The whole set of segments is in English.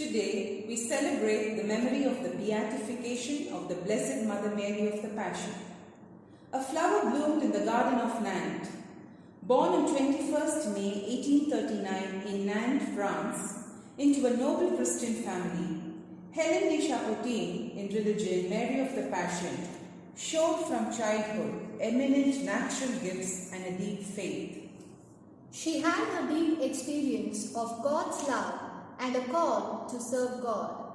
Today, we celebrate the memory of the beatification of the Blessed Mother Mary of the Passion. A flower bloomed in the garden of Nantes. Born on 21st May 1839 in Nantes, France, into a noble Christian family, Hélène de Chapotin, in religion Mary of the Passion, showed from childhood eminent natural gifts and a deep faith. She had a deep experience of God's love and a call to serve God.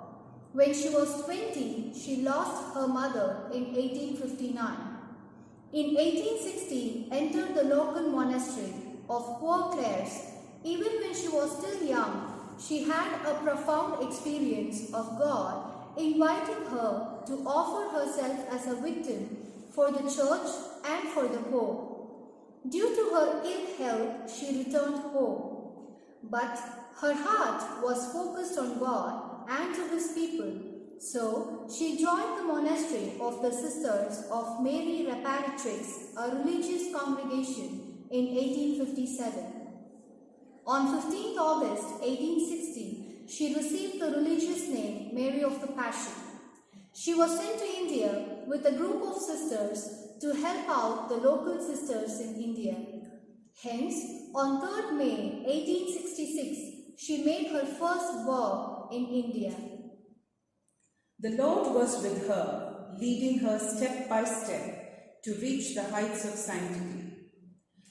When she was 20, she lost her mother in 1859. In 1860, entered the local monastery of Poor Clares. Even when she was still young, she had a profound experience of God inviting her to offer herself as a victim for the church and for the poor. Due to her ill health, she returned home. But her heart was focused on God and to His people. So, she joined the monastery of the Sisters of Mary Reparatrix, a religious congregation, in 1857. On 15th August 1860, she received the religious name Mary of the Passion. She was sent to India with a group of sisters to help out the local sisters in India. Hence, on 3rd May 1866, she made her first vow in India. The Lord was with her, leading her step by step to reach the heights of sanctity.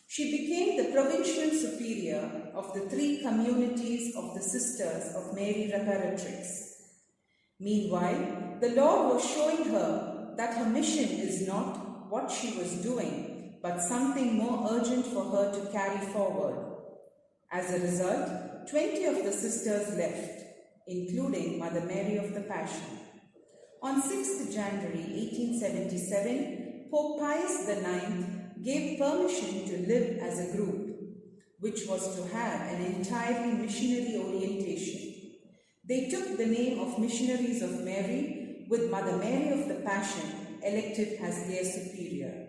She became the provincial superior of the 3 communities of the Sisters of Mary Reparatrix. Meanwhile, the Lord was showing her that her mission is not what she was doing, but something more urgent for her to carry forward. As a result, 20 of the sisters left, including Mother Mary of the Passion. On 6th January 1877, Pope Pius IX gave permission to live as a group, which was to have an entirely missionary orientation. They took the name of Missionaries of Mary, with Mother Mary of the Passion elected as their superior.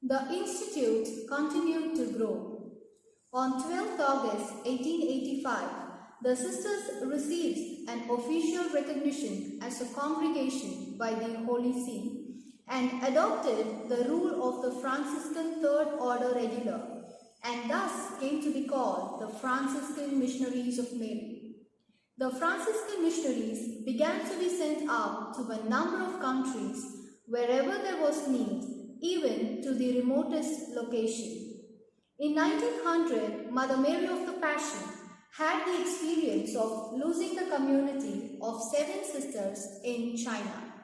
The institute continued to grow. On 12th August 1885, the sisters received an official recognition as a congregation by the Holy See and adopted the rule of the Franciscan Third Order Regular, and thus came to be called the Franciscan Missionaries of Mary. The Franciscan missionaries began to be sent out to a number of countries wherever there was need, even to the remotest location. In 1900, Mother Mary of the Passion had the experience of losing the community of 7 sisters in China.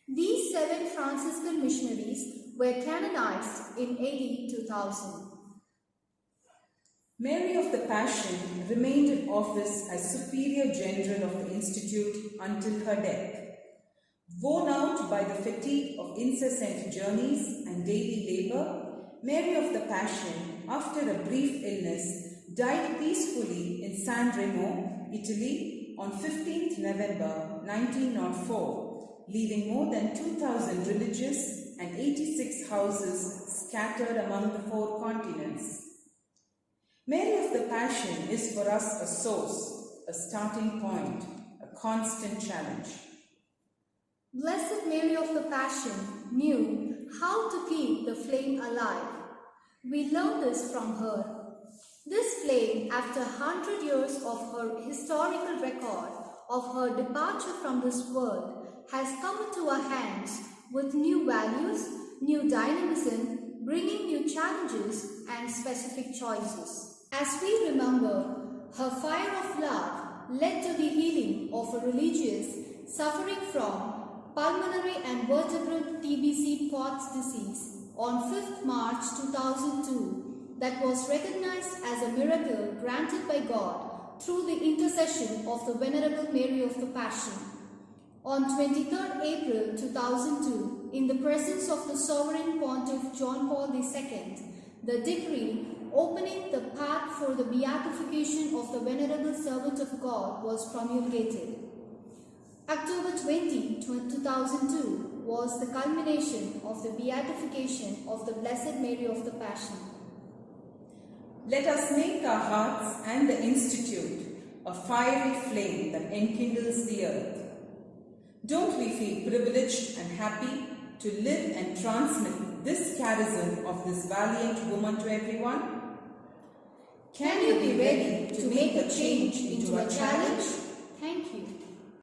These 7 Franciscan missionaries were canonized in AD 2000. Mary of the Passion remained in office as Superior General of the Institute until her death. Worn out by the fatigue of incessant journeys and daily labor, Mary of the Passion, after a brief illness, died peacefully in San Remo, Italy on 15th November 1904, leaving more than 2,000 religious and 86 houses scattered among the 4 continents. Mary of the Passion is for us a source, a starting point, a constant challenge. Blessed Mary of the Passion knew how to keep the flame alive. We learn this from her. This flame, after 100 years of her historical record of her departure from this world, has come into our hands with new values, new dynamism, bringing new challenges and specific choices. As we remember, her fire of love led to the healing of a religious suffering from pulmonary and vertebral TBC POTS disease on 5th March 2002 that was recognized as a miracle granted by God through the intercession of the Venerable Mary of the Passion. On 23rd April 2002, in the presence of the Sovereign Pontiff John Paul II, the decree opening the path for the beatification of the Venerable Servant of God was promulgated. October 20, 2002 was the culmination of the beatification of the Blessed Mary of the Passion. Let us make our hearts and the Institute a fiery flame that enkindles the earth. Don't we feel privileged and happy to live and transmit this charism of this valiant woman to everyone? Can you be ready to make a change into a challenge? Thank you.